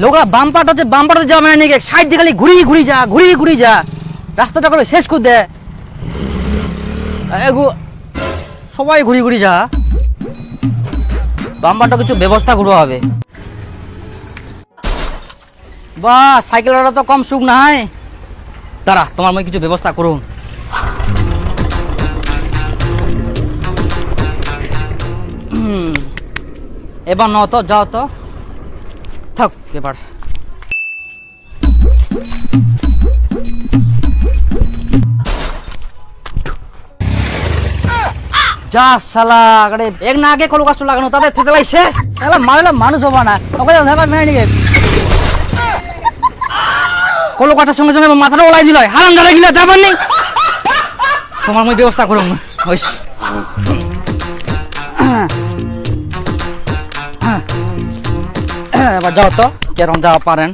লোকরা বাম্পারটা যাওয়া মানে নাকি সাইড দিয়ে খালি ঘুরি যা রাস্তাটা করে শেষ করে দেয় সবাই ঘুরি যা বাম্পারটা কিছু ব্যবস্থা করতে হবে বা সাইকেলটা তো কম সুখ নাই দাঁড়া তোমার মই কিছু ব্যবস্থা করুন এবার ন তো যাও তো থাক এবার যা শালা আরে এক না আগে কলু গাছ লাগানো তাদের থেতলাই শেষ শালা মারলে মানুষ হবা না ওকে ধরবা মেনে নিয়ে কলু কাটার সঙ্গে সঙ্গে মাথাটা ওলাই দিল হারাম দাঁড়া গিলা যাবার নেই তোমার মই ব্যবস্থা করুন হইস এবার যাও তো কেরম যাওয়া পারেন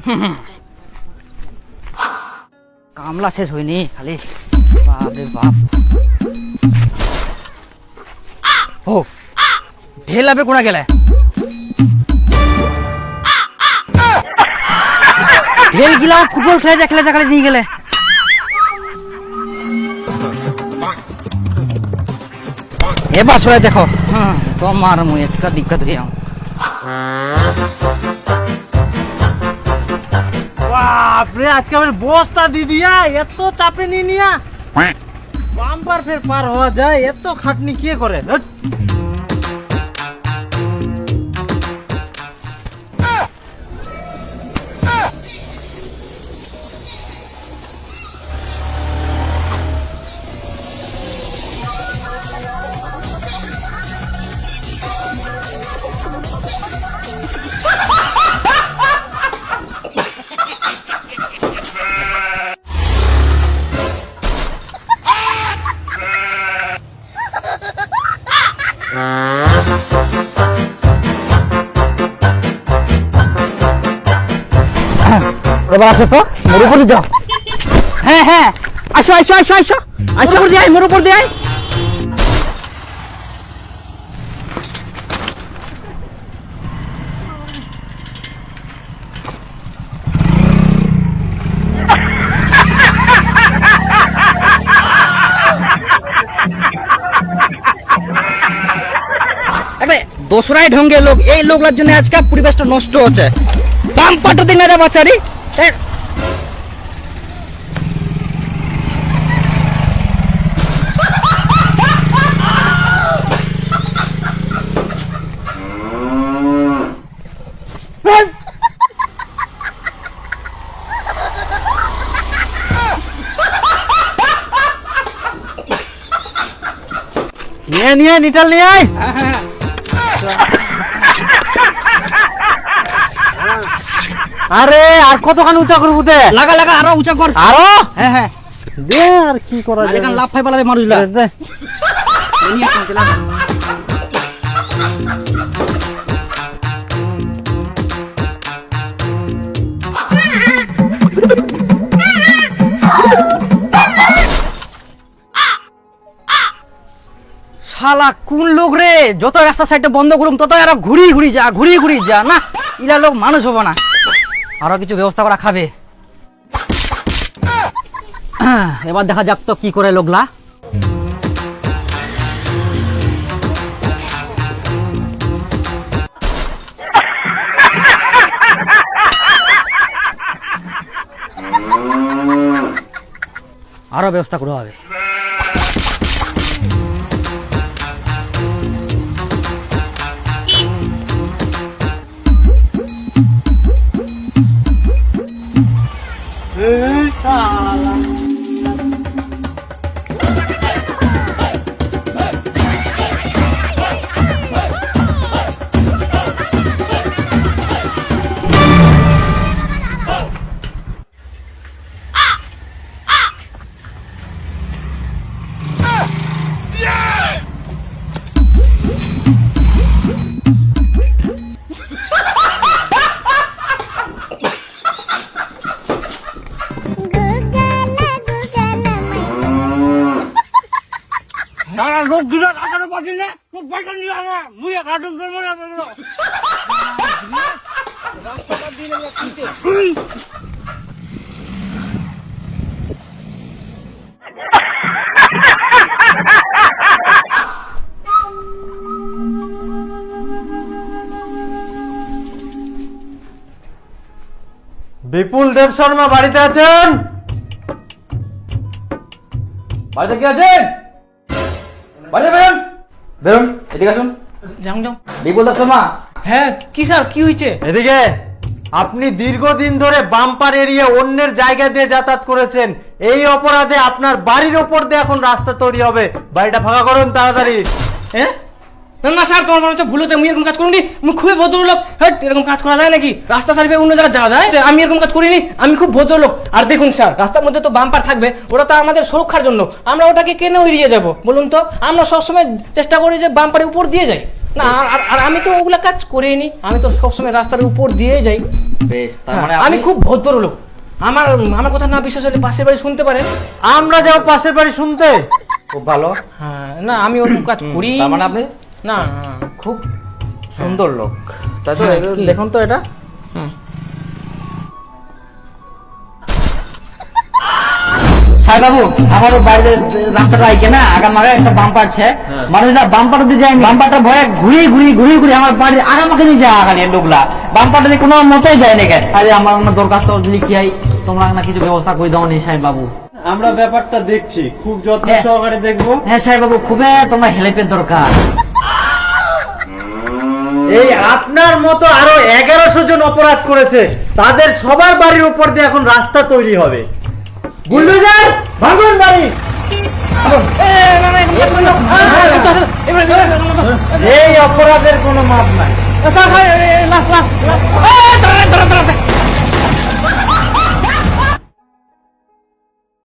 কামলা শেষ হয়নি খালি বাপরে বাপ ও ঢেল লাভে কোনা গেলে ঢেল গিলা ফুটবল খেলে খালি নিয়ে গেলে এবার সবাই দেখো তোমার মুই একটা দিক্কত রিয়া বাপরে আজকে আমার বস্তা দি দিয়া এত চাপে নি নিয়া বাম্পার ফের পার হওয়া যায় এত খাটনি কে করে ধুৎ। এবার আসো তো মোর উপরে যাও হ্যাঁ আসো করে দিয়ে মোর উপর দিয়ে দোসরাই ঢঙ্গে লোক এই লোকলার জন্য আজকে পরিবেশটা নষ্ট হচ্ছে বাম্পারটা দিন না বাচ্চারি নিয়ে নিটাল নিয়ে আয় আরে আর কতখানি উঁচা করবো দে লাগা আরো উঁচা কর আরো হ্যাঁ দে আর কি করা যায় লাভ ফাই পালাবে মানুষ দে শালা কোন লোক রে যত রাস্তা সাইডটা বন্ধ করুম তত এরা ঘুরি যা না ইলা লোক মানুষ হবো না আরো কিছু ব্যবস্থা করা খাবে এবার দেখা যাক তো কি করে লোকলা আরো ব্যবস্থা করা হবে লোক গিলা কাটাতে পারছি না, মুই বাইকা নিয়ে আনা, মুই এক হাটুন করবো না। বিপুল দেব শর্মা বাড়িতে আছেন? বাড়িতে কি আছেন? বাড়িতে বেরোন, বেরোন, এদিকে আসুন। যাও যাও। বিপুল দত্ত মা। হ্যাঁ কি স্যার কি হয়েছে? এদিকে। আপনি দীর্ঘদিন ধরে বাম্পার এরিয়া অন্যের জায়গা দিয়ে যাতায়াত করেছেন, এই অপরাধে আপনার বাড়ির ওপর দিয়ে এখন রাস্তা তৈরি হবে। বাড়িটা ফাঁকা করুন তাড়াতাড়ি। হ্যাঁ না না স্যার, তোমার মনে হচ্ছে ভুল হচ্ছে। আমি এরকম কাজ করিনি, আমি খুবই ভদ্রলোক। হ্যাঁ এরকম কাজ করা যায় নাকি? রাস্তা সার্ভে অন্য জায়গায় যাওয়া যায়? আমি এরকম কাজ করিনি, আমি খুব ভদ্রলোক। আর দেখুন স্যার, রাস্তার মধ্যে তো বাম্পার থাকবে, ওটা তো আমাদের সুরক্ষার জন্য। আমরা ওটাকে কেন এড়িয়ে যাব বলুন তো? আমরা সবসময় চেষ্টা করি যে বাম্পারের উপর দিয়ে যাই না। আর আমি তো ওগুলা কাজ করিনি, আমি তো সবসময় রাস্তার উপর দিয়ে যাই। বেশ, তার মানে আমি খুব ভদ্রলোক। আমার আমার কথা না বিশ্বাস হলে পাশের বাড়ি শুনতে পারেন। আমরা যাও পাশের বাড়ি শুনতে। খুব ভালো। হ্যাঁ না, আমি ওরকম কাজ করি তার মানে আপনি না। খুব সুন্দর লোক, তাই তো? হ্যাঁ, কি? দেখুন তো এটা। সাহেব বাবু, আমার বাইরে রাস্তাটা আইকে না আগামাগে একটা বাম্পার আছে, মানুষরা বাম্পার দিয়ে যায়, বাম্পারটা ভয়ে ঘুরি আমার বাড়ির আগামাকে দিয়ে যায়। আগানি লোকলা বাম্পারটা দিয়ে কোনো মতেই যায় না। আরে আমার অন্য দরখাস্ত লিখিয়াই তোমরা না কিছু ব্যবস্থা করে দাও নি সাহেব বাবু। আমরা ব্যাপারটা দেখছি, খুব যত্ন হ্যাঁ। সহকারে দেখবো। হ্যাঁ সাহেব বাবু, খুবই তোমার হেল্পের দরকার। এই আপনার মতো আরো 1100 জন অপরাধ করেছে, তাদের সবার বাড়ির উপর দিয়ে এখন রাস্তা তৈরি হবে। বুলডোজার ভাঙুন বাড়ি। এই অপরাধের কোনো মাপ নাই। Sir last